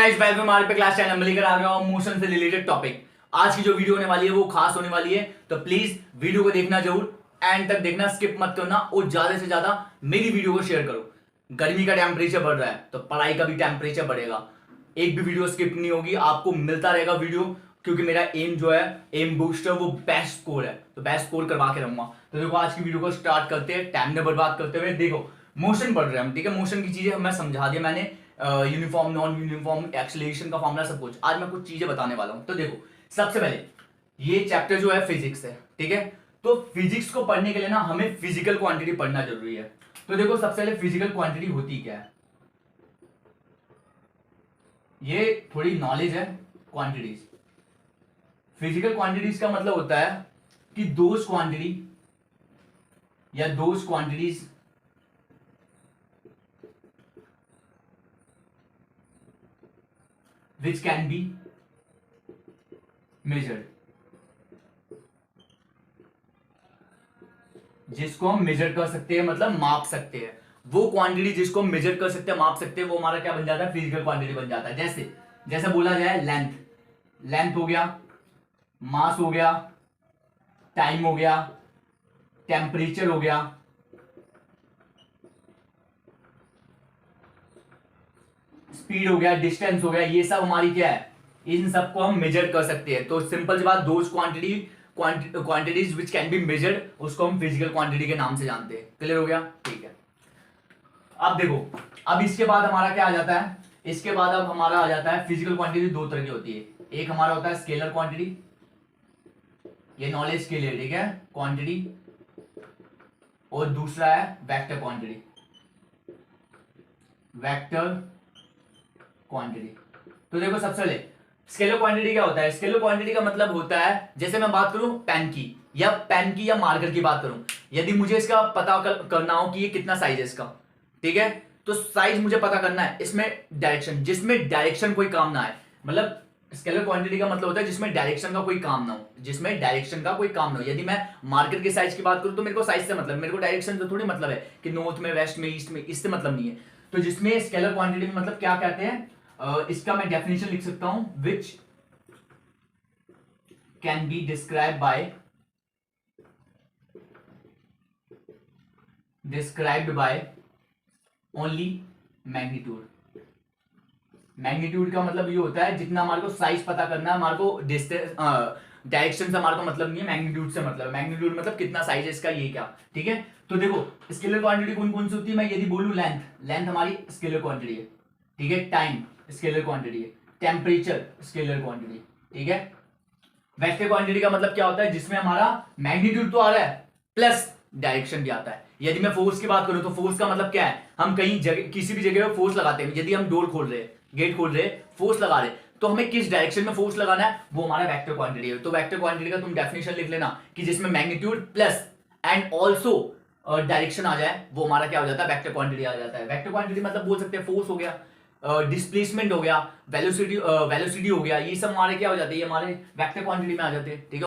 Guys, welcome हमारे पे class channel में लेकर आ गया हूं मोशन से रिलेटेड टॉपिक। आज की जो वीडियो होने वाली है वो खास होने वाली है, तो प्लीज वीडियो को देखना जरूर, एंड तक देखना, स्किप मत करना और ज्यादा से ज्यादा मेरी वीडियो को शेयर करो। गर्मी का टेम्परेचर बढ़ रहा है तो पढ़ाई का भी टेम्परेचर बढ़ेगा। एक भी वीडियो स्किप नहीं होगी, आपको मिलता रहेगा वीडियो, क्योंकि मेरा एम जो है, एम बूस्टर, वो बेस्ट स्कोर है, तो बेस्ट स्कोर करवा के रहूंगा। तो देखो आज की वीडियो को स्टार्ट करते हैं टाइम न बर्बाद करते हुए। देखो मोशन पढ़ रहे हैं हम, ठीक है। मोशन की चीजें मैं समझा दिया मैंने, यूनिफॉर्म, नॉन यूनिफॉर्म, एक्सेलरेशन का फॉर्मूला, सब कुछ। आज मैं कुछ चीजें बताने वाला हूं। तो देखो सबसे पहले ये चैप्टर जो है फिजिक्स है, ठीक है। तो फिजिक्स को पढ़ने के लिए ना हमें फिजिकल क्वांटिटी पढ़ना जरूरी है। तो देखो सबसे पहले फिजिकल क्वांटिटी होती क्या है, ये थोड़ी नॉलेज है। क्वांटिटीज, फिजिकल क्वांटिटीज का मतलब होता है कि दोज क्वांटिटी या those quantities which can be measured, जिसको हम मेजर कर सकते हैं, मतलब माप सकते हैं। वो क्वांटिटी जिसको हम मेजर कर सकते हैं, माप सकते हैं, वो हमारा क्या बन जाता है, फिजिकल क्वांटिटी बन जाता है। जैसे जैसे बोला जाए लेंथ, लेंथ हो गया, मास हो गया, टाइम हो गया, टेम्परेचर हो गया, स्पीड हो गया, डिस्टेंस हो गया, ये सब हमारी क्या है, इन सबको हम मेजर कर सकते हैं। तो सिंपल सी बात, those quantities which can be measured, उसको हम फिजिकल क्वांटिटी के नाम से जानते हैं। क्लियर हो गया, ठीक है। अब देखो, अब इसके बाद हमारा क्या आ जाता है, इसके बाद अब हमारा आ जाता है फिजिकल क्वांटिटी दो तरह की होती है। एक हमारा होता है स्केलर क्वांटिटी, ये नॉलेज के लिए, ठीक है, क्वांटिटी, और दूसरा है वेक्टर क्वांटिटी, वेक्टर क्वांटिटी। तो देखो सबसे पहले स्केलर क्वांटिटी क्या होता है। स्केलर क्वांटिटी का मतलब होता है, जैसे मैं बात करूं पेन की या मार्कर की बात करूं, यदि मुझे इसका पता करना हो कि ये कितना साइज है इसका, ठीक है, तो साइज मुझे पता करना है। इसमें डायरेक्शन, जिसमें डायरेक्शन कोई काम ना है, मतलब स्केलर क्वांटिटी का मतलब होता है जिसमें डायरेक्शन का कोई काम ना हो, जिसमें डायरेक्शन का कोई काम ना हो। यदि मैं मार्कर के साइज की बात करूं तो मेरे को साइज से मतलब, मेरे को डायरेक्शन से थोड़ी मतलब है कि नॉर्थ में, वेस्ट में, ईस्ट में, इससे मतलब नहीं है। तो जिसमें स्केलर क्वांटिटी में मतलब क्या कहते हैं, इसका मैं डेफिनेशन लिख सकता हूं, which can be describe by only magnitude. Magnitude का मतलब ये होता है जितना हमारे को साइज पता करना है, हमारे को डिस्टेंस, डायरेक्शन से हमारे को मतलब नहीं है, मैग्नीट्यूड से मतलब है। मैग्नीट्यूड मतलब कितना साइज है इसका, ये क्या, ठीक है। तो देखो स्केलर क्वांटिटी कौन कौन सी होती है, मैं यदि बोलूं लेंथ, लेंथ हमारी स्केलर क्वांटिटी है, ठीक है। टाइम स्केलर क्वांटिटी है, टेम्परेचर स्केलर क्वांटिटी, ठीक है। वेक्टर क्वांटिटी का मतलब क्या होता है, जिसमें हमारा मैग्नीट्यूड तो आ रहा है प्लस डायरेक्शन भी आता है। यदि मैं फोर्स की बात करूं तो फोर्स का मतलब क्या है, हम कहीं जगह, किसी भी जगह पे फोर्स लगाते हैं। यदि हम डोर खोल रहे हैं, गेट खोल रहे हैं, फोर्स लगा रहे हैं, तो हमें किस डायरेक्शन में फोर्स लगाना है, वो हमारा वेक्टर क्वांटिटी है। तो वेक्टर क्वांटिटी का तुम डेफिनेशन लिख लेना कि जिसमें magnitude plus and also direction आ जाए, वो हमारा क्या हो जाता है, वेक्टर क्वांटिटी आ जाता है। वेक्टर क्वांटिटी मतलब बोल सकते हैं फोर्स हो गया, डिस्प्लेसमेंट हो गया, वेलोसिटी हो गया, ये सब हमारे क्या हो जाते हैं, ये हमारे वेक्टर क्वांटिटी में आ जाते हैं, ठीक है।